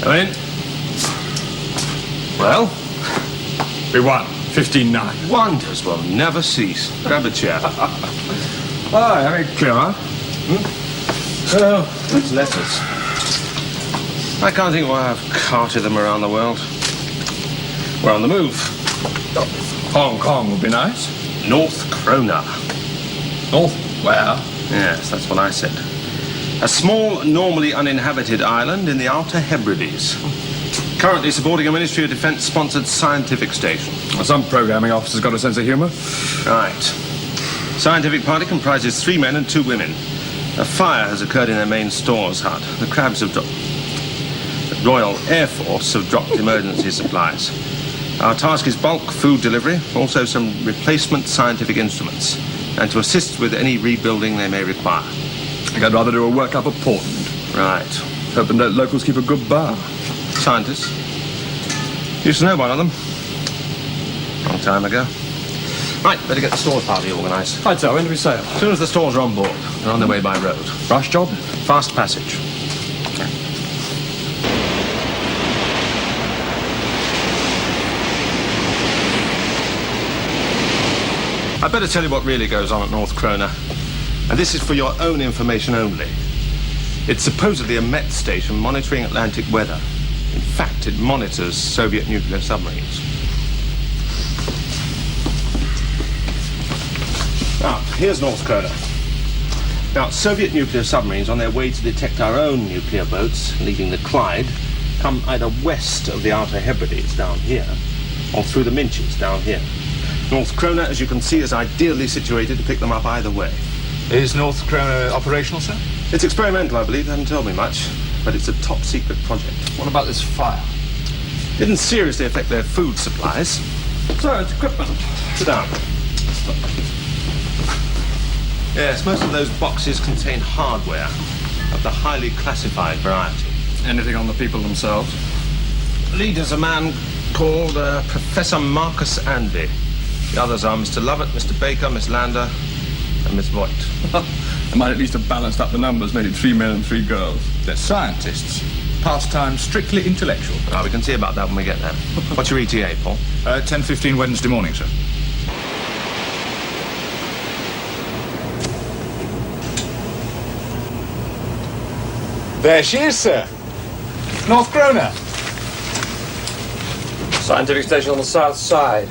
Come in. Well, we won. 15-9. Wonders will never cease. Grab a chair. Oh, very clever. So, it's letters. I can't think why I've carted them around the world. We're on the move. Hong Kong would be nice. North Croner. North where? Yes, that's what I said. A small, normally uninhabited island in the Outer Hebrides. Currently supporting a Ministry of Defence-sponsored scientific station. Well, some programming officer's got a sense of humour. Right. Scientific party comprises 3 men and 2 women. A fire has occurred in their main stores hut. The Crabs have dropped... The Royal Air Force have dropped emergency supplies. Our task is bulk food delivery, also some replacement scientific instruments, and to assist with any rebuilding they may require. I think I'd rather do a work-up of Portland. Right. Hoping that locals keep a good bar. Scientists. Used to know one of them. Long time ago. Right, better get the stores party organised. Right, so when do we sail? As soon as the stores are on board, they're on their way by road. Rush job? Fast passage. I better tell you what really goes on at North Croner. And this is for your own information only. It's supposedly a Met station monitoring Atlantic weather. In fact, it monitors Soviet nuclear submarines. Now, here's North Croner. Now, Soviet nuclear submarines on their way to detect our own nuclear boats leaving the Clyde come either west of the Outer Hebrides down here or through the Minches down here. North Croner, as you can see, is ideally situated to pick them up either way. Is North Croner operational, sir? It's experimental, I believe. They haven't told me much, but it's a top-secret project. What about this fire? Didn't seriously affect their food supplies. So, it's equipment. Sit down. Yes, most of those boxes contain hardware of the highly classified variety. Anything on the people themselves? The leader's a man called Professor Marcus Andy. The others are Mr. Lovett, Mr. Baker, Miss Lander, and Miss Voigt. They might at least have balanced up the numbers, made it 3 men and 3 girls. They're scientists. Pastime strictly intellectual. We can see about that when we get there. What's your ETA, Paul? 10:15 Wednesday morning, sir. There she is, sir. North Croner. Scientific station on the south side.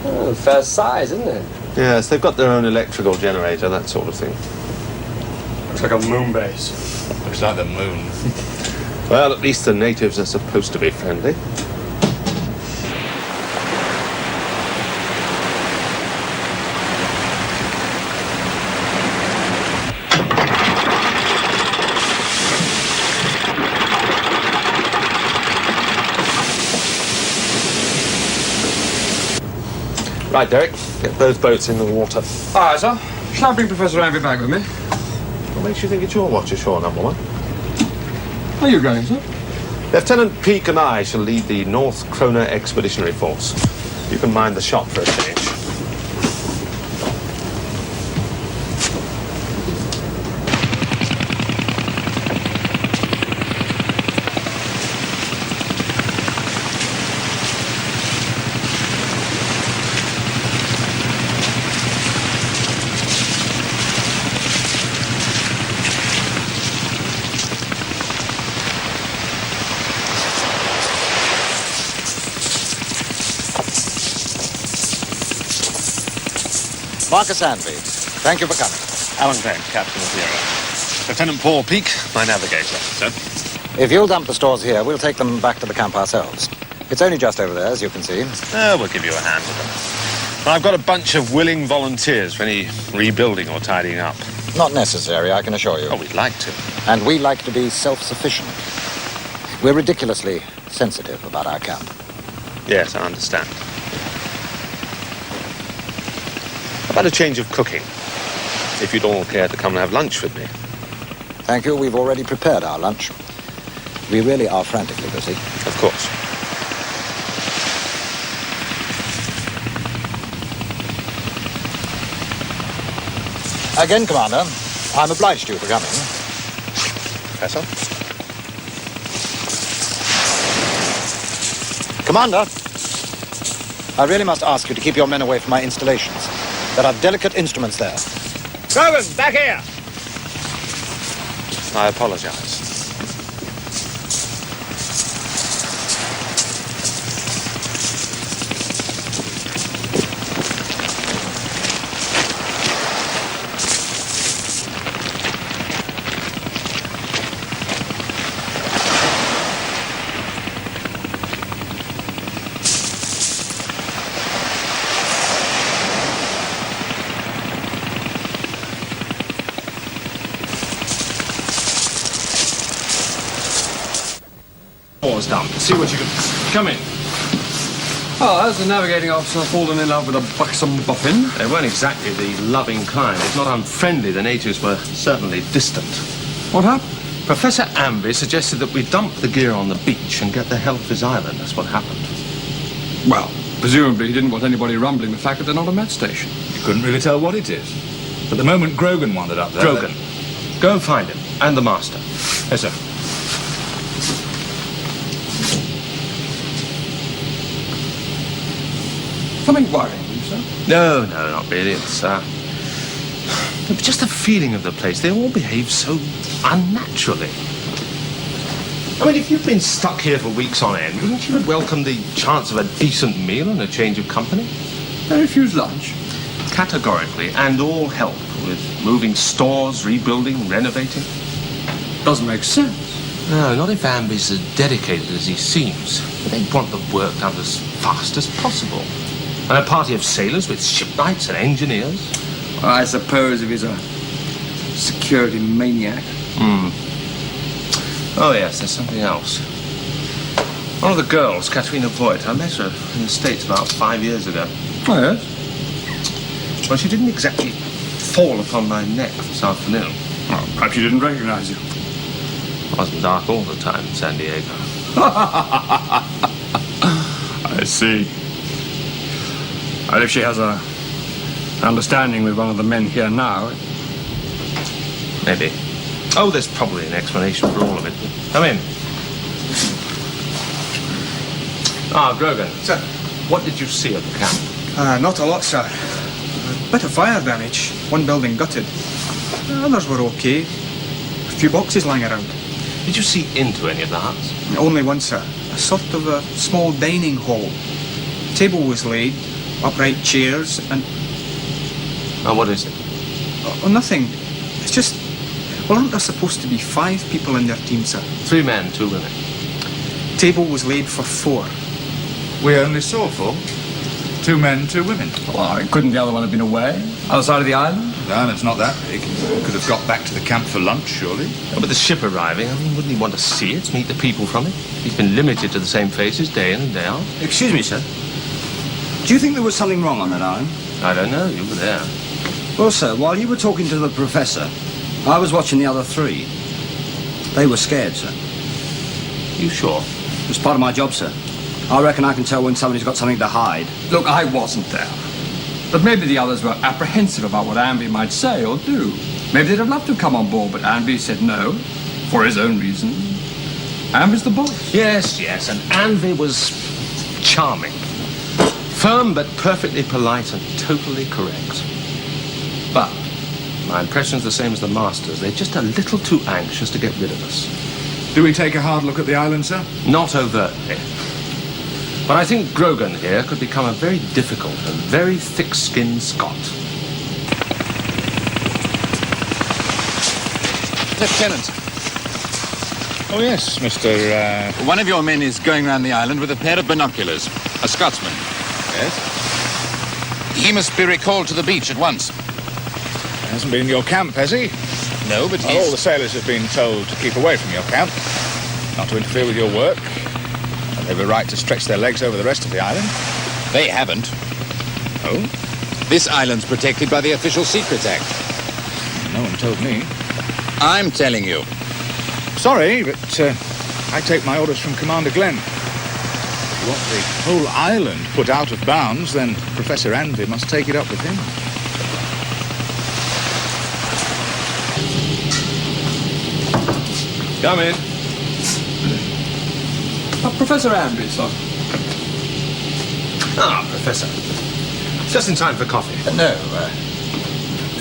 Oh, fair size, isn't it? Yes, they've got their own electrical generator, that sort of thing. Looks like a moon base. Looks like the moon. Well, at least the natives are supposed to be friendly. Right, Derek, get those boats in the water. All right, sir. Shall I bring Professor Andy back with me? What makes you think it's your watch ashore, number one? Are you going, sir? Lieutenant Peake and I shall lead the North Croner Expeditionary Force. You can mind the shop for a change. Marcus Andy, thank you for coming. Alan Grant, Captain of the Hero. Lieutenant Paul Peake, my navigator, sir. If you'll dump the stores here, we'll take them back to the camp ourselves. It's only just over there, as you can see. We'll give you a hand with them. I've got a bunch of willing volunteers for any rebuilding or tidying up. Not necessary, I can assure you. Oh, we'd like to. And we like to be self-sufficient. We're ridiculously sensitive about our camp. Yes, I understand. How about a change of cooking? If you'd all care to come and have lunch with me. Thank you, we've already prepared our lunch. We really are frantically busy. Of course. Again, Commander, I'm obliged to you for coming. Professor? Commander, I really must ask you to keep your men away from my installations. There are delicate instruments there. Grogan, back here! I apologize. Done. See what you can... Come in. Oh, has the navigating officer fallen in love with a buxom buffin? They weren't exactly the loving kind. If not unfriendly, the natives were certainly distant. What happened? Professor Amby suggested that we dump the gear on the beach and get the hell off his island. That's what happened. Well, presumably he didn't want anybody rumbling the fact that they're not a med station. You couldn't really tell what it is. But the moment Grogan wandered up there... Grogan. Go and find him. And the master. Yes, sir. Something worrying you, sir? No, not really. It's, just the feeling of the place. They all behave so unnaturally. I mean, if you've been stuck here for weeks on end, wouldn't you welcome the chance of a decent meal and a change of company? They refuse lunch. Categorically, and all help with moving stores, rebuilding, renovating. Doesn't make sense. No, not if Amby's as dedicated as he seems. They want the work done as fast as possible. And a party of sailors with shipwrights and engineers. Well, I suppose if he's a security maniac. Oh, yes, there's something else. One of the girls, Katrina Voigt, I met her in the States about 5 years ago. Oh, yes? Well, she didn't exactly fall upon my neck this afternoon. Well, perhaps you didn't recognize you. It wasn't dark all the time in San Diego. I see. Well, if she has an understanding with one of the men here now... Maybe. Oh, there's probably an explanation for all of it. Come in. Grogan. Sir? What did you see at the camp? Not a lot, sir. A bit of fire damage. One building gutted. Others were okay. A few boxes lying around. Did you see into any of the huts? Only one, sir. A sort of a small dining hall. Table was laid, upright chairs, and... Oh, what is it? Oh, nothing. It's just... Well, aren't there supposed to be 5 people in their team, sir? 3 men, 2 women. Table was laid for 4. We only saw 4. 2 men, 2 women. Well, couldn't the other one have been away? Other side of the island? The island's not that big. Could have got back to the camp for lunch, surely. Oh, but the ship arriving, I mean, wouldn't he want to see it, meet the people from it? He's been limited to the same faces day in and day out. Excuse me, sir. Do you think there was something wrong on that island? I don't know, you were there. Well, sir, while you were talking to the professor, I was watching the other 3. They were scared, sir. You sure? It was part of my job, sir. I reckon I can tell when somebody's got something to hide. Look, I wasn't there. But maybe the others were apprehensive about what Amby might say or do. Maybe they'd have loved to come on board, but Amby said no, for his own reasons. Amby's the boss. Yes, and Anvy was charming. Firm but perfectly polite and totally correct. But my impression's the same as the master's. They're just a little too anxious to get rid of us. Do we take a hard look at the island, sir? Not overtly. But I think Grogan here could become a very difficult and very thick-skinned Scot. Lieutenant. Oh, yes, Mr. One of your men is going round the island with a pair of binoculars. A Scotsman. Yes? He must be recalled to the beach at once. Hasn't been in your camp, has he? No, but All the sailors have been told to keep away from your camp, not to interfere with your work. And they've a right to stretch their legs over the rest of the island. They haven't. Oh? This island's protected by the Official Secrets Act. No one told me. I'm telling you. Sorry, but I take my orders from Commander Glenn. If you want the whole island put out of bounds, then Professor Anvy must take it up with him. Come in. Professor Amby, sir. Ah, Professor. Just in time for coffee. No,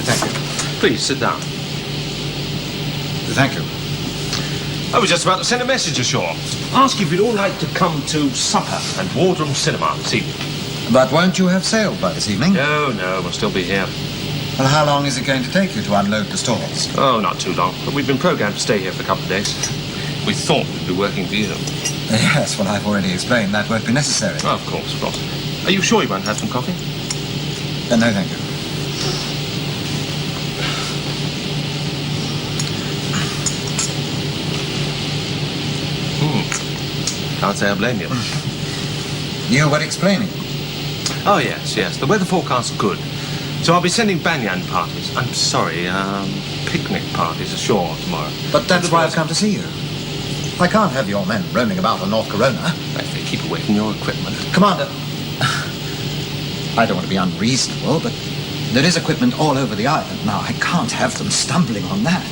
thank you. Please, sit down. Thank you. I was just about to send a message ashore. Ask if you'd all like to come to supper at Wardroom Cinema this evening. But won't you have sailed by this evening? No, we'll still be here. Well, how long is it going to take you to unload the stores? Oh, not too long. But we've been programmed to stay here for a couple of days. We thought we'd be working for you. Yes, well, I've already explained that won't be necessary. Oh, of course. Are you sure you won't have some coffee? No, thank you. Can't say I blame you. You were explaining. Oh, yes. The weather forecast's good. So I'll be sending banyan parties. I'm sorry, picnic parties ashore tomorrow. But that's why I've come to see you. I can't have your men roaming about on North Corona. If they keep away from your equipment. Commander, I don't want to be unreasonable, but there is equipment all over the island. Now, I can't have them stumbling on that.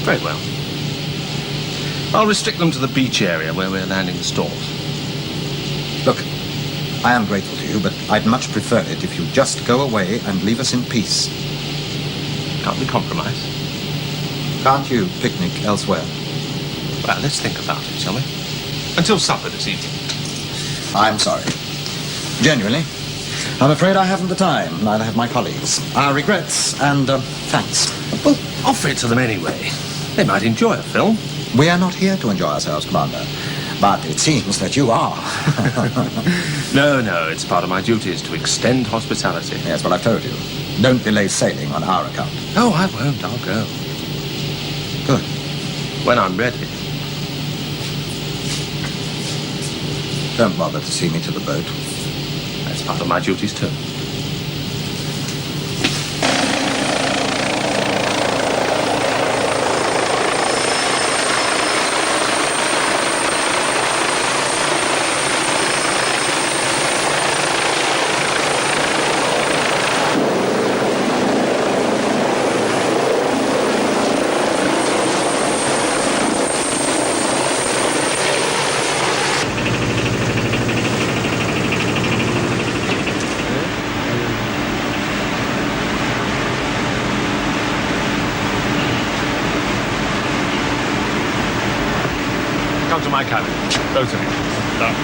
Very well. I'll restrict them to the beach area where we're landing the stores. Look, I am grateful to you, but I'd much prefer it if you just go away and leave us in peace. Can't we compromise? Can't you picnic elsewhere? Well, let's think about it, shall we? Until supper this evening. I'm sorry. Genuinely. I'm afraid I haven't the time. Neither have my colleagues. Our regrets and thanks. Well, offer it to them anyway. They might enjoy a film. We are not here to enjoy ourselves, Commander. But it seems that you are. No, it's part of my duties to extend hospitality. Yes, well, I've told you. Don't delay sailing on our account. No, I won't. I'll go. Good. When I'm ready. Don't bother to see me to the boat. That's part of my duties, too. Come to my cabin. Both of you. Down.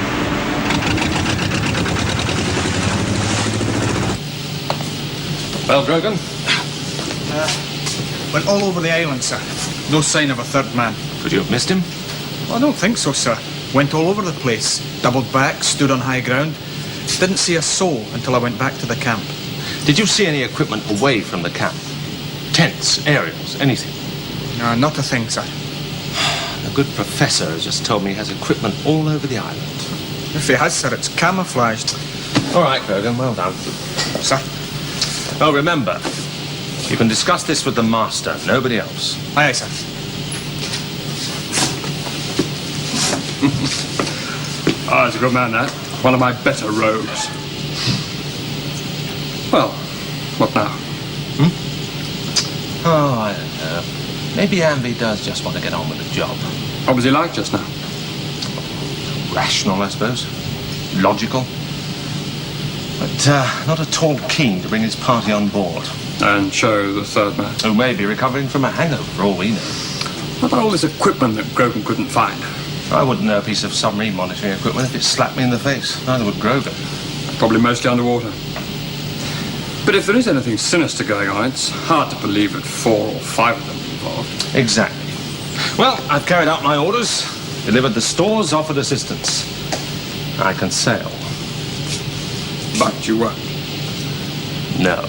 Well, Grogan? Went all over the island, sir. No sign of a third man. Could you have missed him? Well, I don't think so, sir. Went all over the place. Doubled back, stood on high ground. Didn't see a soul until I went back to the camp. Did you see any equipment away from the camp? Tents, aerials, anything? No, not a thing, sir. The good professor has just told me he has equipment all over the island. If he has, sir, it's camouflaged. All right, Grogan, well done. Sir? Well, remember, you can discuss this with the master, nobody else. Aye, aye, sir. He's a good man, that. One of my better rogues. Well, what now? Oh, I don't know. Maybe Amby does just want to get on with the job. What was he like just now? Rational, I suppose. Logical. But not at all keen to bring his party on board. And show the third man. Who may be recovering from a hangover, for all we know. What about all this equipment that Grogan couldn't find? I wouldn't know a piece of submarine monitoring equipment if it slapped me in the face. Neither would Grogan. Probably mostly underwater. But if there is anything sinister going on, it's hard to believe that 4 or 5 of them are involved. Exactly. Well, I've carried out my orders, delivered the stores, offered assistance. I can sail. But you won't. No.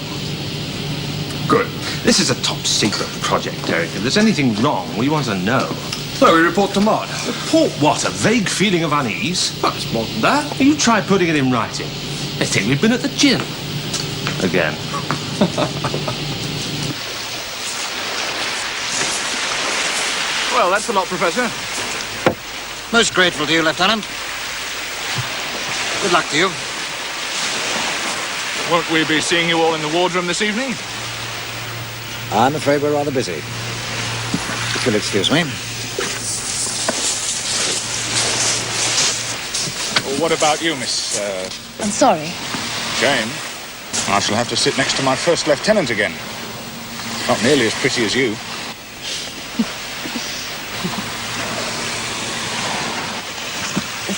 Good. This is a top-secret project, Derek. If there's anything wrong, we want to know. So we report to Mod. Report what? A vague feeling of unease? Well, it's more than that. You try putting it in writing. They think we've been at the gym. Again. Well, that's a lot, Professor. Most grateful to you, Lieutenant. Good luck to you. Won't we be seeing you all in the wardroom this evening? I'm afraid we're rather busy. If you'll excuse me. Well, what about you, Miss... I'm sorry. Jane? I shall have to sit next to my first lieutenant again. Not nearly as pretty as you.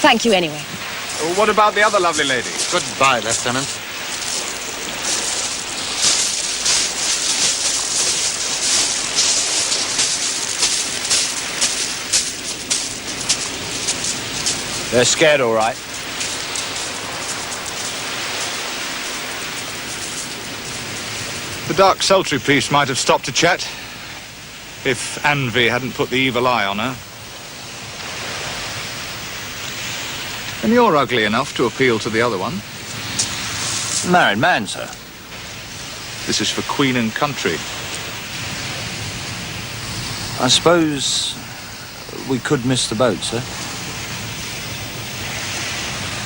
Thank you anyway. Well, what about the other lovely lady? Goodbye, Lieutenant. They're scared, all right. The Dark Sultry Priest might have stopped to chat if Anvy hadn't put the evil eye on her. And you're ugly enough to appeal to the other one. Married man, sir. This is for Queen and country. I suppose we could miss the boat, sir.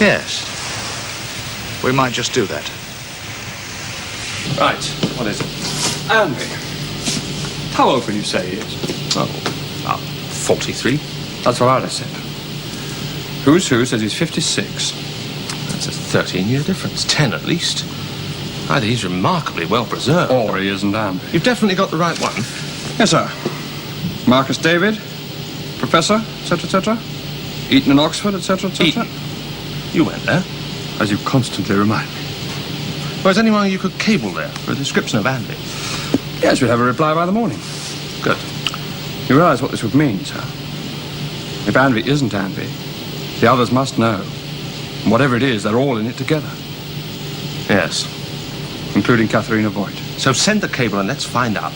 Yes. We might just do that. Right, what is it? Andy, how old would you say he is? Oh, about 43. That's what I'd have said. Who's Who says he's 56. That's a 13-year difference. 10 at least. Either he's remarkably well preserved. Or he isn't Andy. You've definitely got the right one. Yes, sir. Marcus David, Professor, etc., etc. Eton and Oxford, etc., etc. Eton. You went there. As you constantly remind me. Well, is anyone you could cable there for a description of Andy? Yes, we'd have a reply by the morning. Good. You realise what this would mean, sir? If Andy isn't Andy, the others must know. And whatever it is, they're all in it together. Yes. Including Katharina Voigt. So send the cable and let's find out.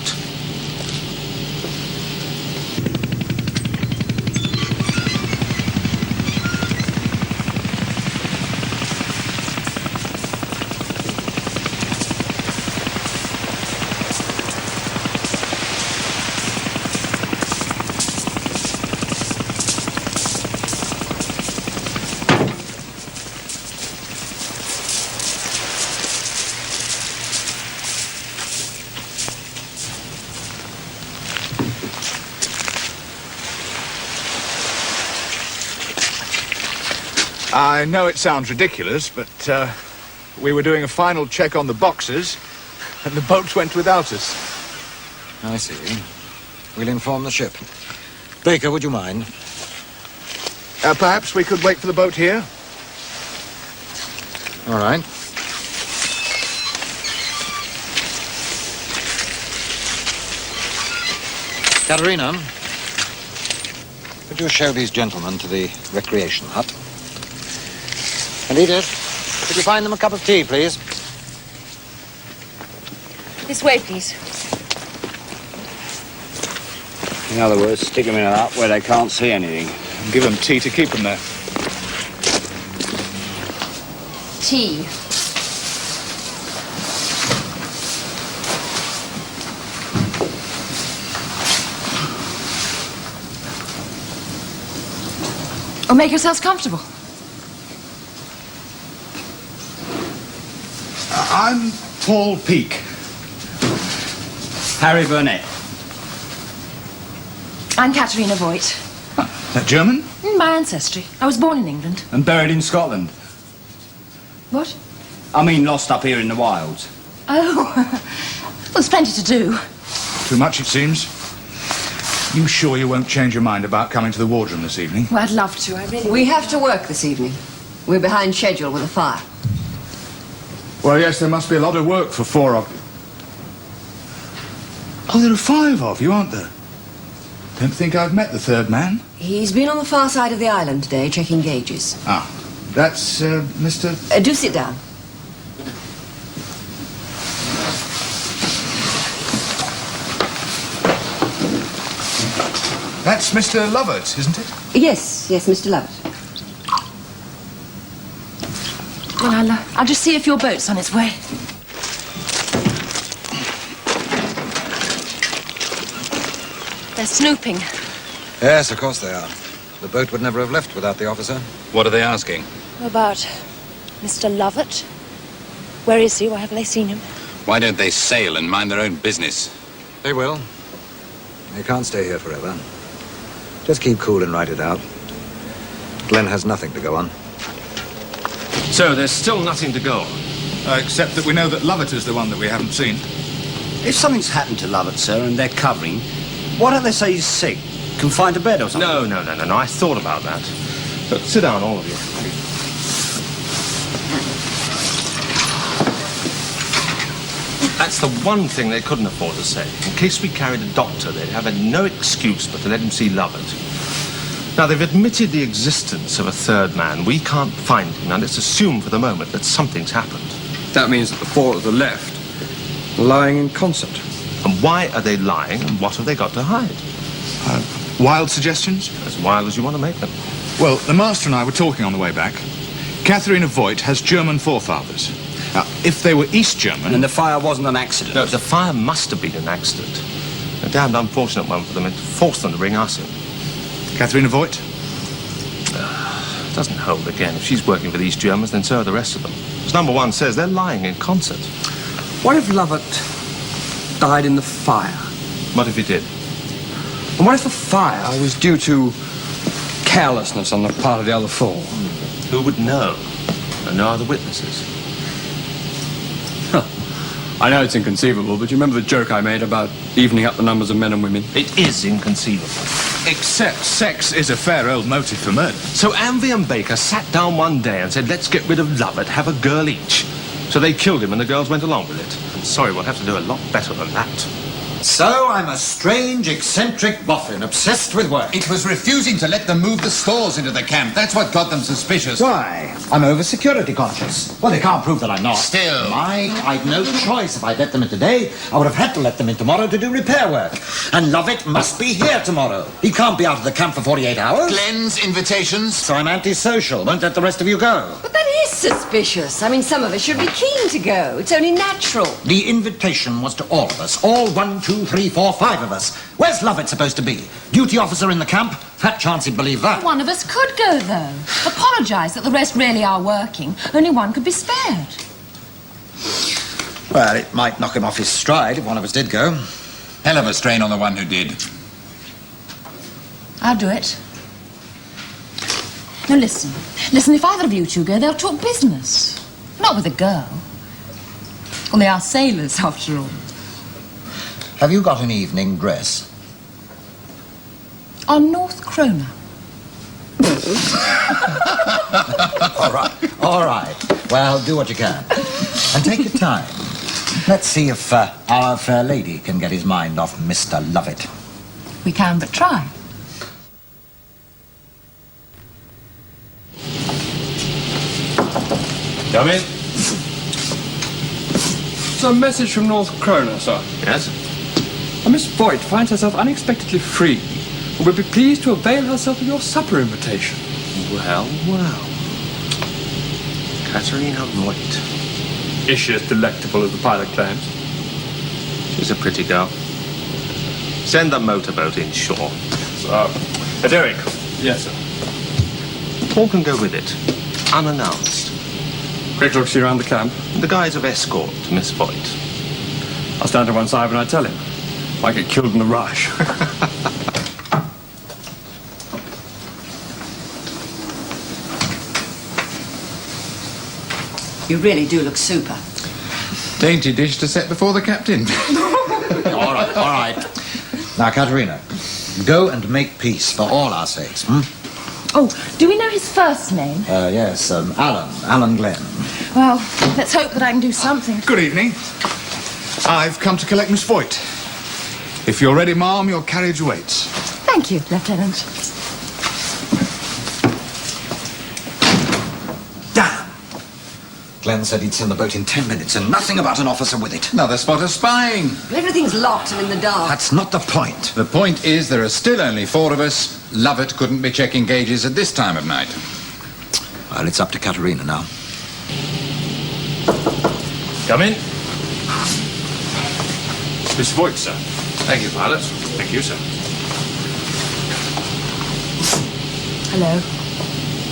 I know it sounds ridiculous, but we were doing a final check on the boxes, and the boat went without us. I see. We'll inform the ship. Baker, would you mind? Perhaps we could wait for the boat here? All right. Katerina, could you show these gentlemen to the recreation hut? And Edith, could you find them a cup of tea, please? This way, please. In other words, stick them in a hut where they can't see anything. And give them tea to keep them there. Tea. Or make yourselves comfortable. I'm Paul Peake. Harry Burnett. I'm Katharina Voigt. That German? My ancestry. I was born in England. And buried in Scotland. What? I mean, lost up here in the wilds. Oh, well, there's plenty to do. Too much, it seems. You sure you won't change your mind about coming to the wardroom this evening? Well, I'd love to. I really... We have to work this evening. We're behind schedule with a fire. Well, yes, there must be a lot of work for 4 of you. Oh, there are 5 of you, aren't there? Don't think I've met the 3rd man. He's been on the far side of the island today, checking gauges. Ah, that's Mr... Do sit down. That's Mr. Lovett, isn't it? Yes, Mr. Lovett. Well, I'll just see if your boat's on its way. They're snooping. Yes, of course they are. The boat would never have left without the officer. What are they asking? About Mr. Lovett. Where is he? Why haven't they seen him? Why don't they sail and mind their own business? They will. They can't stay here forever. Just keep cool and write it out. Glenn has nothing to go on. So there's still nothing to go on. Except that we know that Lovett is the one that we haven't seen. If something's happened to Lovett, sir, and they're covering, why don't they say he's sick? Confined to bed or something? No. I thought about that. But sit down, all of you. That's the one thing they couldn't afford to say. In case we carried a doctor, they'd have no excuse but to let him see Lovett. Now, they've admitted the existence of a third man. We can't find him, and let's assume for the moment that something's happened. That means that the four at the left are lying in concert. And why are they lying, and what have they got to hide? Wild suggestions? As wild as you want to make them. Well, the master and I were talking on the way back. Katharina Voigt has German forefathers. Now, if they were East German... And the fire wasn't an accident? No, the fire must have been an accident. A damned unfortunate one for them. It forced them to bring us in. Katharina Voigt? Doesn't hold again. If she's working for these Germans, then so are the rest of them. As number one says, they're lying in concert. What if Lovett died in the fire? What if he did? And what if the fire was due to carelessness on the part of the other four? Who would know? And no other witnesses. I know it's inconceivable, but you remember the joke I made about evening up the numbers of men and women? It is inconceivable. Except sex is a fair old motive for murder. So Anvy and Baker sat down one day and said, let's get rid of Lovett, have a girl each. So they killed him and the girls went along with it. I'm sorry, we'll have to do a lot better than that. So I'm a strange, eccentric boffin, obsessed with work. It was refusing to let them move the stores into the camp. That's what got them suspicious. Why? I'm over-security conscious. Well, they can't prove that I'm not. Still. Mike, I'd no choice. If I'd let them in today, I would have had to let them in tomorrow to do repair work. And Lovett must be here tomorrow. He can't be out of the camp for 48 hours. Glenn's invitations. So I'm antisocial. Won't let the rest of you go. But that is suspicious. I mean, some of us should be keen to go. It's only natural. The invitation was to all of us. All 1, 2, 3, 4, 5 of us. Where's Lovett supposed to be? Duty officer in the camp? Fat chance he'd believe that. One of us could go, though. Apologise that the rest really are working. Only one could be spared. Well, it might knock him off his stride if one of us did go. Hell of a strain on the one who did. I'll do it. Now listen. Listen, if either of you two go, they'll talk business. Not with a girl. Well, they are sailors, after all. Have you got an evening dress? On North Croner. All right. Well, do what you can. And take your time. Let's see if our fair lady can get his mind off Mr. Lovett. We can but try. Come in. It's a message from North Croner, sir. Yes? Miss Voigt finds herself unexpectedly free and will be pleased to avail herself of your supper invitation. Well. Katharina Voigt. Is she as delectable as the pilot claims? She's a pretty girl. Send the motorboat inshore. So, Derek. Yes, sir. Paul can go with it, unannounced. Quick look-see around the camp. In the guise of escort to Miss Voigt. I'll stand to one side when I tell him. Might get killed in the rush. You really do look super. Dainty dish to set before the captain. All right. Now, Katharina, go and make peace for all our sakes, hmm? Oh, do we know his first name? Yes, Alan Glenn. Well, let's hope that I can do something. Good evening. I've come to collect Miss Voigt. If you're ready, ma'am, your carriage waits. Thank you, Lieutenant. Damn! Glenn said he'd send the boat in 10 minutes and nothing about an officer with it. Another spot of spying. Everything's locked and in the dark. That's not the point. The point is there are still only 4 of us. Lovett couldn't be checking gauges at this time of night. Well, it's up to Katharina now. Come in. Miss Voigt, sir. Thank you, pilot. Thank you, sir. Hello,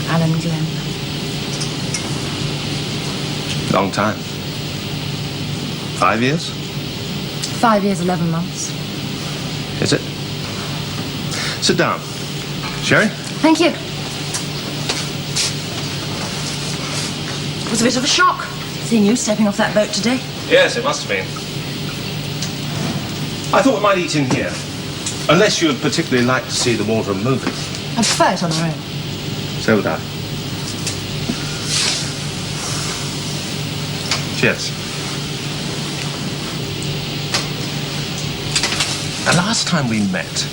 Alan Glenn. Long time. 5 years? 5 years, 11 months. Is it? Sit down. Sherry? Thank you. was a bit of a shock, seeing you stepping off that boat today. Yes, it must have been. I thought we might eat in here. Unless you would particularly like to see the wardroom moving. I prefer it on our own. So would I. Cheers. The last time we met,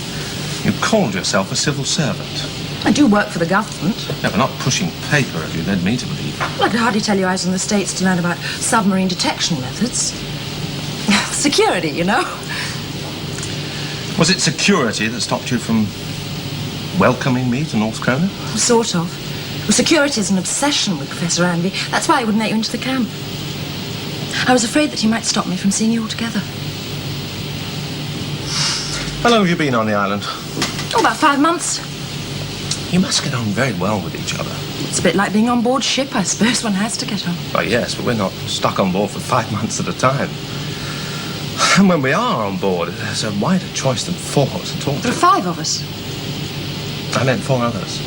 you called yourself a civil servant. I do work for the government. Yeah, but not pushing paper, as you led me to believe. Well, I could hardly tell you I was in the States to learn about submarine detection methods. Security, you know. Was it security that stopped you from welcoming me to North Croner? Sort of. Well, security is an obsession with Professor Anby. That's why he wouldn't let you into the camp. I was afraid that he might stop me from seeing you altogether. How long have you been on the island? Oh, about 5 months. You must get on very well with each other. It's a bit like being on board ship, I suppose. One has to get on. Well, yes, but we're not stuck on board for 5 months at a time. And when we are on board, there's a wider choice than 4 to talk There to. are 5 of us. I meant 4 others.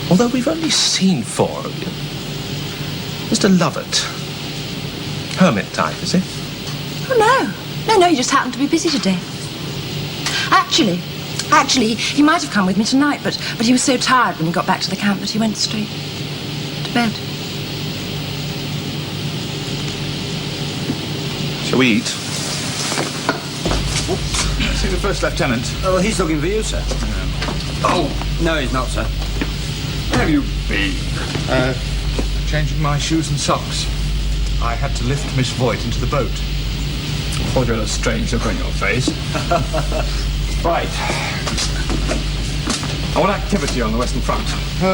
Although we've only seen 4 of you. Mr. Lovett. Hermit type, is he? Oh, no. No, he just happened to be busy today. Actually, he might have come with me tonight, but he was so tired when he got back to the camp that he went straight to bed. Shall we eat? See the first lieutenant. Oh, he's looking for you, sir. Oh, No, he's not, sir. where have you been? Changing my shoes and socks. I had to lift Miss Voigt into the boat. Oh, you had a strange look on your face. Right. What activity on the Western Front?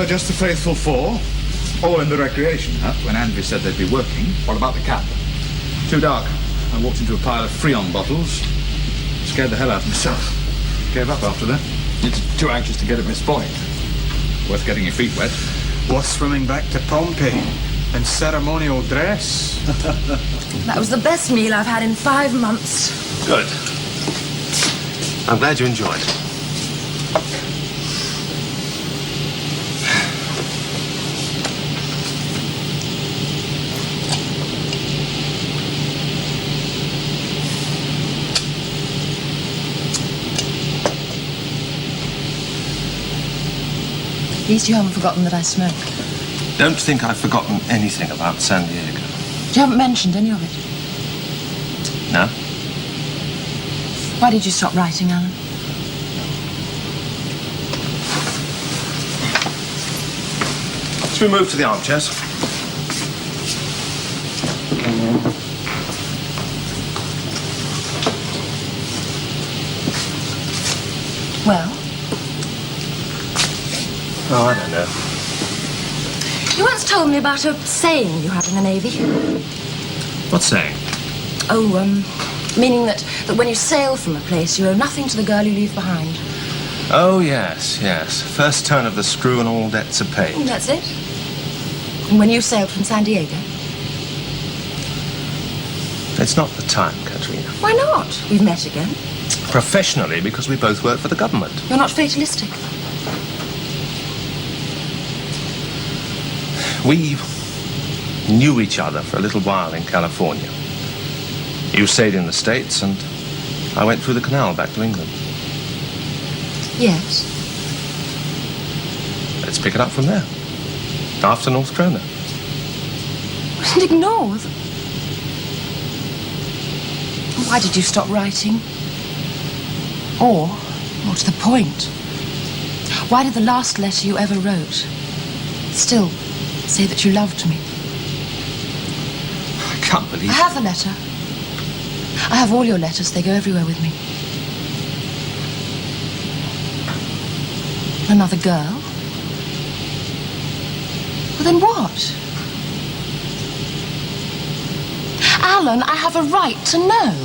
Just the faithful 4. All in the recreation hut when Anby said they'd be working. What about the camp? Too dark. I walked into a pile of Freon bottles. Scared the hell out of myself. Gave up after that. You're too anxious to get at Miss Boyd. Worth getting your feet wet. Worth swimming back to Pompeii in ceremonial dress. That was the best meal I've had in 5 months. Good. I'm glad you enjoyed. At least you haven't forgotten that I smoke. Don't think I've forgotten anything about San Diego. You haven't mentioned any of it. No? Why did you stop writing, Alan? Should we move to the armchairs? Well, Oh, I don't know. you once told me about a saying you had in the Navy. What's saying? Oh, meaning that when you sail from a place, you owe nothing to the girl you leave behind. Oh, yes. First turn of the screw and all debts are paid. And that's it. And when you sailed from San Diego? It's not the time, Katrina. Why not? We've met again. Professionally, because we both work for the government. You're not fatalistic. We knew each other for a little while in California. You stayed in the States, and I went through the canal back to England. Yes. Let's pick it up from there. After North Croner. And ignore them. Why did you stop writing? Or, more to the point, why did the last letter you ever wrote still say that you loved me? I can't believe I have the letter. I have all your letters. They go everywhere with me. Another girl? Well, then what? Alan, I have a right to know.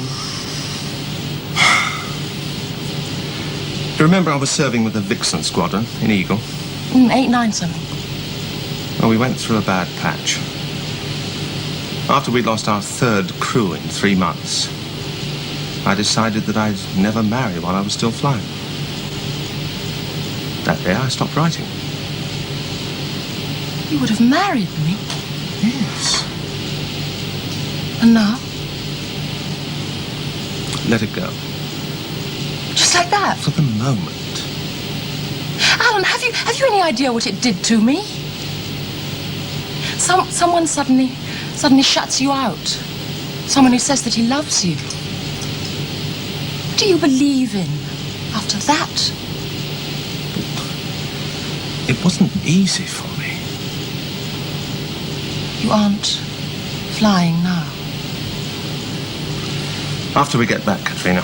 Do you remember I was serving with the Vixen Squadron in Eagle? 8-9 something. Well, we went through a bad patch. After we'd lost our 3rd crew in 3 months, I decided that I'd never marry while I was still flying. That day I stopped writing. You would have married me. Yes. And now? Let it go. Just like that? For the moment. Alan, have you any idea what it did to me? Someone suddenly shuts you out. Someone who says that he loves you. What do you believe in after that? It wasn't easy for me. You aren't flying now. After we get back, Katrina.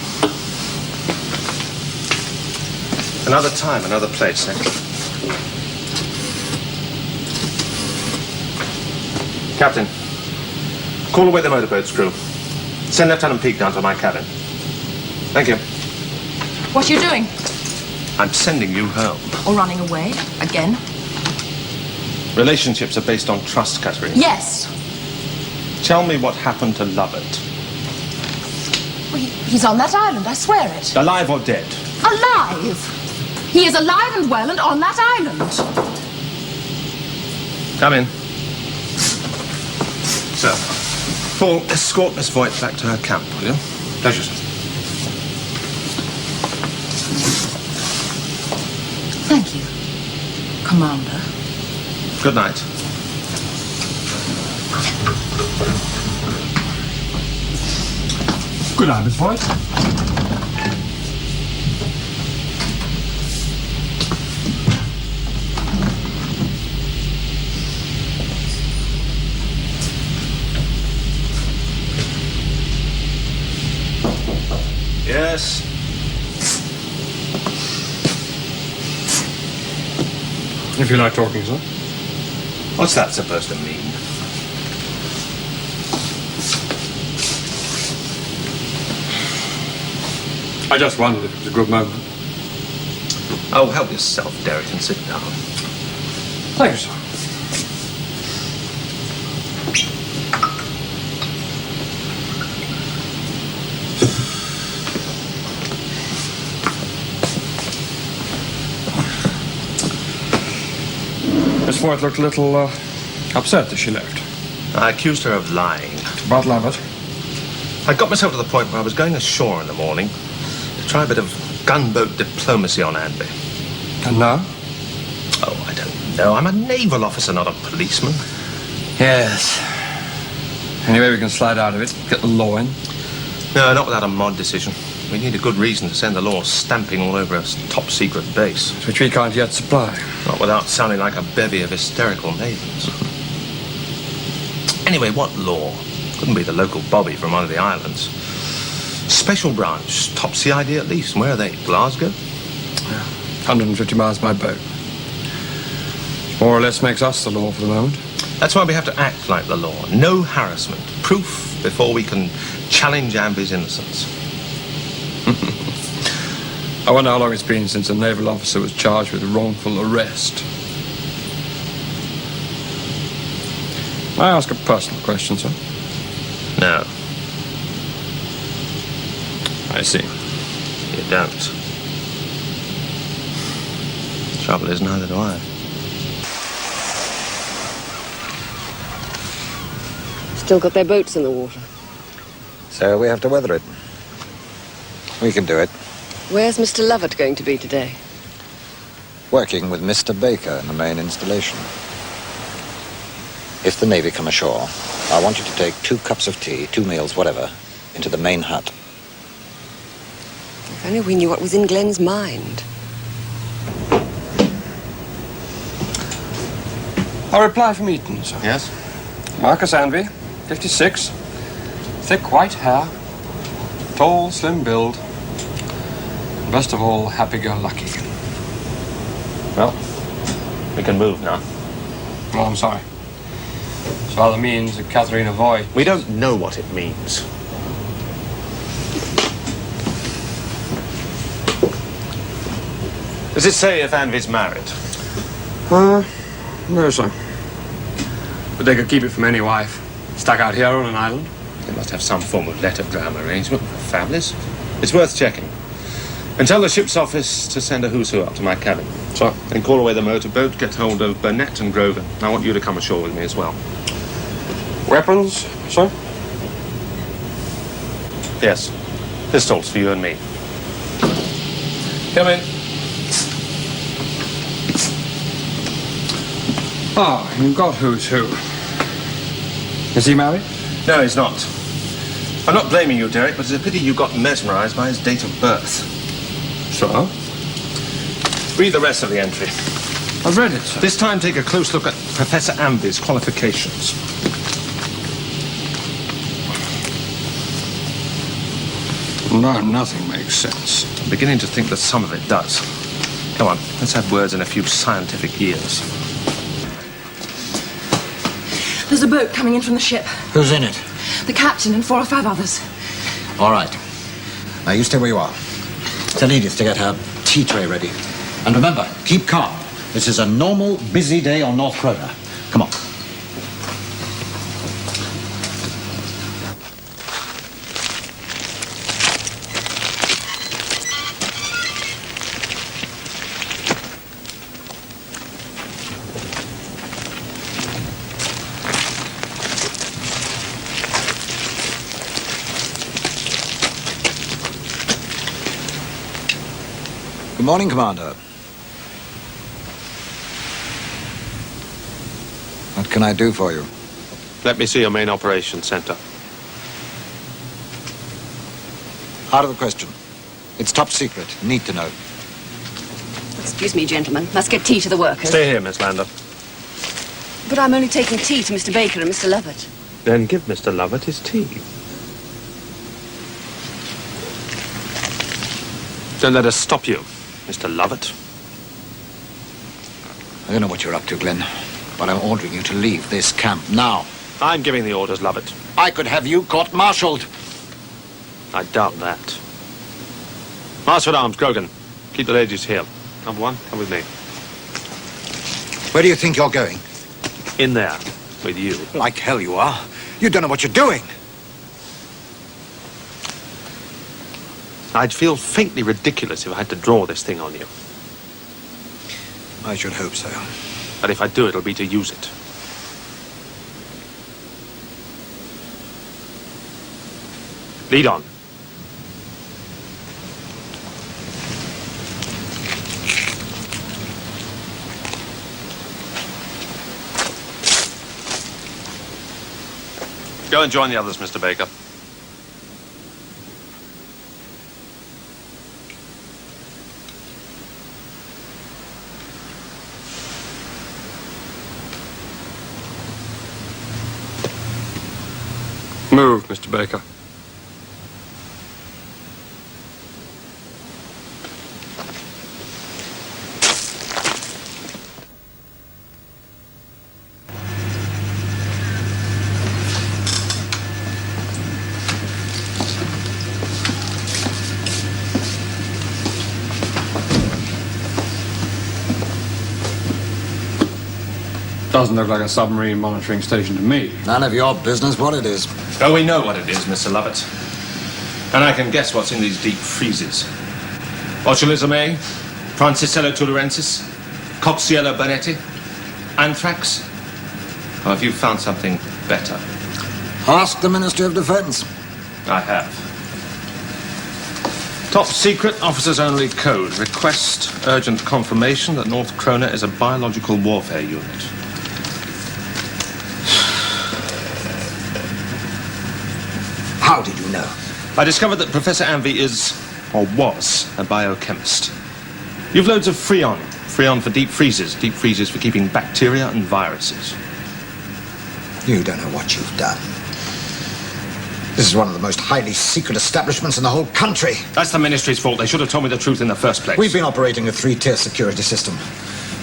Another time, another place, eh? Captain, call away the motorboat's crew. Send Lieutenant Peake down to my cabin. Thank you. What are you doing? I'm sending you home. Or running away? Again? Relationships are based on trust, Katrina. Yes. Tell me what happened to Lovett. Well, he's on that island, I swear it. Alive or dead? Alive! He is alive and well and on that island. Come in. So, Paul, escort Miss Voigt back to her camp, will you? Pleasure, sir. Thank you, Commander. Good night. Good night, Miss Voigt. Yes. If you like talking, sir. What's that supposed to mean? I just wondered if it was a good moment. Oh, help yourself, Derek, and sit down. Thank you, sir. Miss Voigt looked a little upset as she left. I accused her of lying. About Lovett? I got myself to the point where I was going ashore in the morning to try a bit of gunboat diplomacy on Anby. And now? Oh, I don't know. I'm a naval officer, not a policeman. Yes. Anyway, we can slide out of it, get the law in. No, not without a mod decision. We need a good reason to send the law stamping all over a top-secret base. Which we can't yet supply. Not without sounding like a bevy of hysterical maidens. Anyway, what law? Couldn't be the local bobby from one of the islands. Special branch, top CID at least. And where are they? Glasgow? Yeah. 150 miles by boat. More or less makes us the law for the moment. That's why we have to act like the law. No harassment. Proof before we can challenge Anby's innocence. I wonder how long it's been since a naval officer was charged with wrongful arrest. May I ask a personal question, sir? No. I see. You don't. Trouble is, neither do I. Still got their boats in the water. So we have to weather it. We can do it. Where's Mr. Lovett going to be today? Working with Mr. Baker in the main installation. If the Navy come ashore, I want you to take 2 cups of tea, 2 meals, whatever, into the main hut. If only we knew what was in Glenn's mind. A reply from Eton, sir. Yes? Marcus Anby, 56. Thick white hair. Tall, slim build. And best of all, happy-go-lucky. Well, we can move now. Oh, I'm sorry. So either means that Katharina Voigt... We don't know what it means. Does it say if Anby's married? No, sir. But they could keep it from any wife. Stuck out here on an island. They must have some form of lettergram arrangement for families. It's worth checking. And tell the ship's office to send a who's who up to my cabin. So, Then call away the motorboat, get hold of Burnett and Grover. I want you to come ashore with me as well. Weapons, sir? Yes. Pistols for you and me. Come in. Ah, you've got who's who. Is he married? No, he's not. I'm not blaming you, Derek, but it's a pity you got mesmerized by his date of birth. So? Read the rest of the entry. I've read it, sir. This time, take a close look at Professor Amby's qualifications. No, nothing makes sense. I'm beginning to think that some of it does. Come on, let's have words in a few scientific ears. There's a boat coming in from the ship. Who's in it? The captain and 4 or 5 others. All right. Now, you stay where you are. Tell Edith to get her tea tray ready. And remember, keep calm. This is a normal, busy day on North Croner. Come on. Good morning, Commander. What can I do for you? Let me see your main operations center. Out of the question. It's top secret. Need to know. Excuse me, gentlemen. Must get tea to the workers. Stay here, Miss Lander. But I'm only taking tea to Mr. Baker and Mr. Lovett. Then give Mr. Lovett his tea. Don't let us stop you, Mr. Lovett. I don't know what you're up to, Glenn, but I'm ordering you to leave this camp now. I'm giving the orders, Lovett. I could have you court-martialed. I doubt that. Master at Arms, Grogan. Keep the ladies here. Number 1, come with me. Where do you think you're going? In there, with you. Like hell you are. You don't know what you're doing. I'd feel faintly ridiculous if I had to draw this thing on you. I should hope so. But if I do, it'll be to use it. Lead on. Go and join the others, Mr. Baker. Move, Mr. Baker. Doesn't look like a submarine monitoring station to me. None of your business what it is. Oh, we know what it is, Mr. Lovett. And I can guess what's in these deep freezes. Botulism A, Francisella tularensis, Coxiella burnetii, anthrax. Or have you found something better? Ask the Ministry of Defense. I have. Top secret, officers only code. Request urgent confirmation that North Croner is a biological warfare unit. How did you know? I discovered that Professor Amby is, or was, a biochemist. You've loads of Freon. Freon for deep freezers for keeping bacteria and viruses. You don't know what you've done. This is one of the most highly secret establishments in the whole country. That's the Ministry's fault. They should have told me the truth in the first place. We've been operating a 3-tier security system.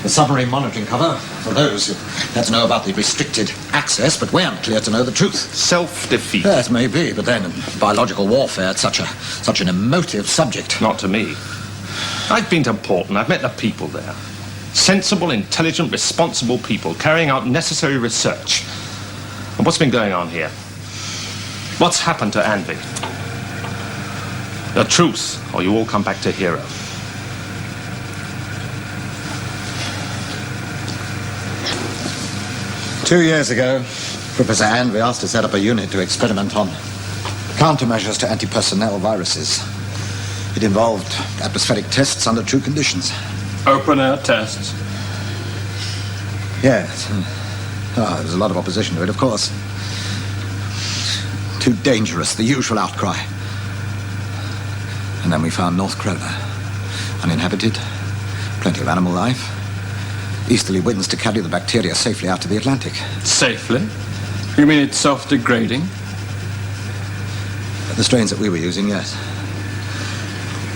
The submarine monitoring cover for those who had to know about the restricted access, but weren't clear to know the truth. Self-defeat. Yes, maybe, but then in biological warfare, it's such an emotive subject. Not to me. I've been to Portland. I've met the people there. Sensible, intelligent, responsible people carrying out necessary research. And what's been going on here? What's happened to Anby? The truth, or you all come back to Hero. Two years ago, Professor Anvey asked to set up a unit to experiment on countermeasures to anti-personnel viruses. It involved atmospheric tests under true conditions. Open-air tests? Yes. Oh, there was a lot of opposition to it, of course. Too dangerous, the usual outcry. And then we found North Croner. Uninhabited, plenty of animal life. Easterly winds to carry the bacteria safely out to the Atlantic. Safely? You mean it's self-degrading? The strains that we were using, yes.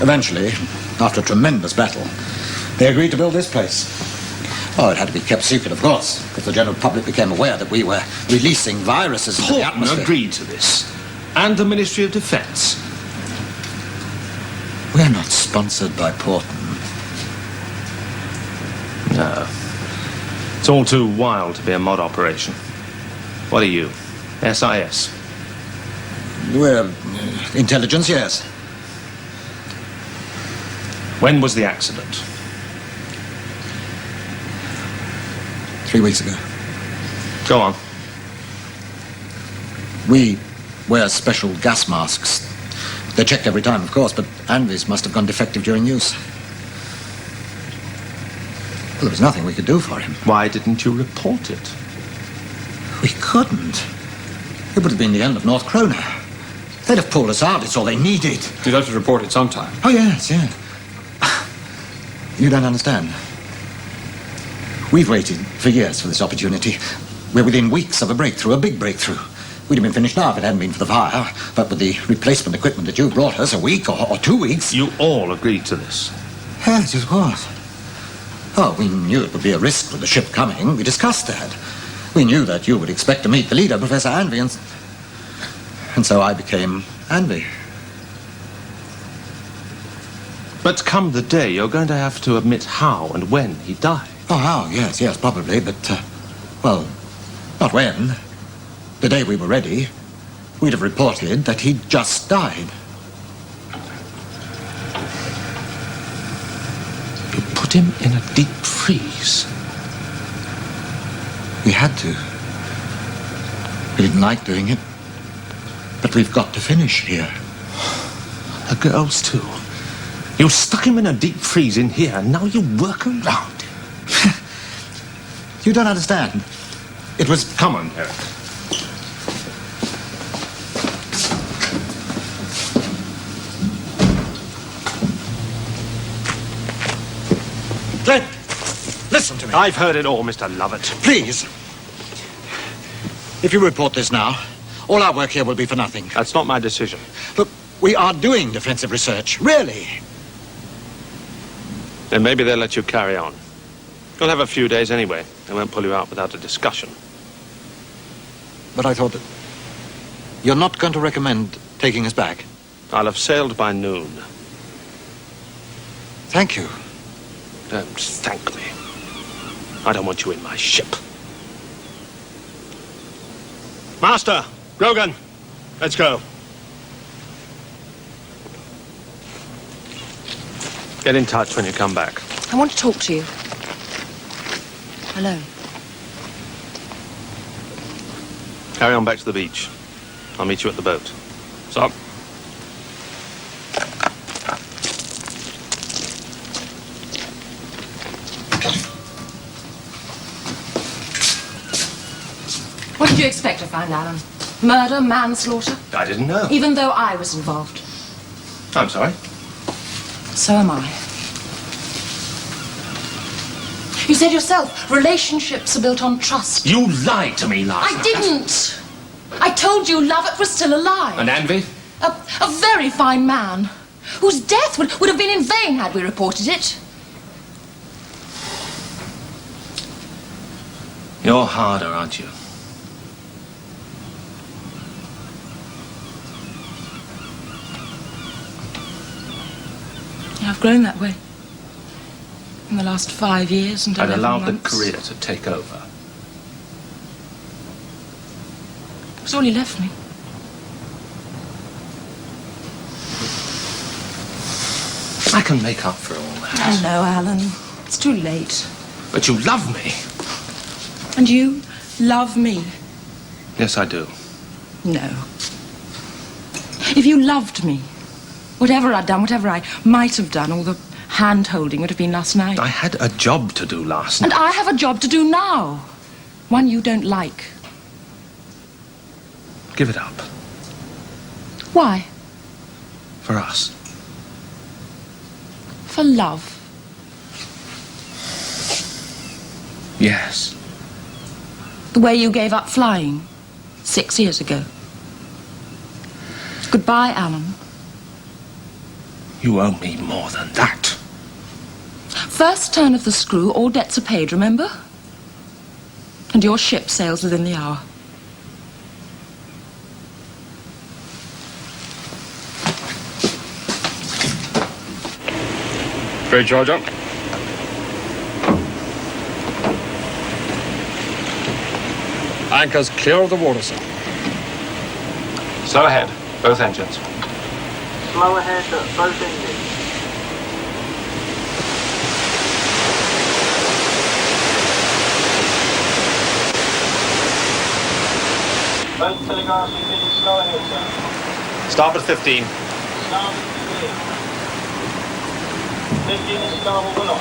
Eventually, after a tremendous battle, they agreed to build this place. Oh, it had to be kept secret, of course, if the general public became aware that we were releasing viruses into the atmosphere. Horton agreed to this. And the Ministry of Defence. We're not sponsored by Porton. No. It's all too wild to be a mod operation. What are you? SIS? We're intelligence, yes. When was the accident? 3 weeks ago. Go on. We wear special gas masks. They're checked every time, of course, but Anvey's must have gone defective during use. Well, there was nothing we could do for him. Why didn't you report it? We couldn't. It would have been the end of North Croner. They'd have pulled us out. It's all they needed. You'd have to report it sometime. Oh, yes, yeah. You don't understand. We've waited for years for this opportunity. We're within weeks of a breakthrough, a big breakthrough. We'd have been finished now if it hadn't been for the fire. But with the replacement equipment that you brought us, a week or 2 weeks... You all agreed to this? Yes, of course. Oh, we knew it would be a risk with the ship coming. We discussed that. We knew that you would expect to meet the leader, Professor Anvey, and so I became Anvey. But come the day, you're going to have to admit how and when he died. Oh, how? Yes, probably, but, well, not when. The day we were ready, we'd have reported that he'd just died. You put him in a deep freeze. We had to. We didn't like doing it. But we've got to finish here. The girls, too. You stuck him in a deep freeze in here, and now you work around him. You don't understand. It was... Come on, Eric. Glenn, listen to me. I've heard it all, Mr. Lovett. Please. If you report this now, all our work here will be for nothing. That's not my decision. But we are doing defensive research, really. Then maybe they'll let you carry on. You'll have a few days anyway. They won't pull you out without a discussion. But I thought that... You're not going to recommend taking us back? I'll have sailed by noon. Thank you. Don't thank me. I don't want you in my ship. Master! Grogan! Let's go. Get in touch when you come back. I want to talk to you. Alone. Carry on back to the beach. I'll meet you at the boat. Stop. What did you expect to find, Alan? Murder, manslaughter? I didn't know. Even though I was involved. I'm sorry. So am I. You said yourself, relationships are built on trust. You lied to me last night. night. I didn't. I told you Lovett was still alive. And Anvey? A very fine man, whose death would have been in vain had we reported it. You're harder, aren't you? I've grown that way. In the last 5 years and 11 allowed months. the career to take over. It was all he left me. I can make up for all that. I know, Alan. It's too late. But you love me. And you love me. Yes, I do. No. If you loved me, whatever I'd done, whatever I might have done, all the hand-holding would have been last night. I had a job to do last night. And I have a job to do now. One you don't like. Give it up. Why? For us. For love. Yes. The way you gave up flying 6 years ago. Goodbye, Alan. You owe me more than that. First turn of the screw, all debts are paid, remember? And your ship sails within the hour. Great charge up. Anchors clear of the water, sir. Slow ahead, both engines. Slow ahead, both engines. Both telegraphs beginning slow ahead, sir. Starboard 15. Starboard 15. 15 is starboard below.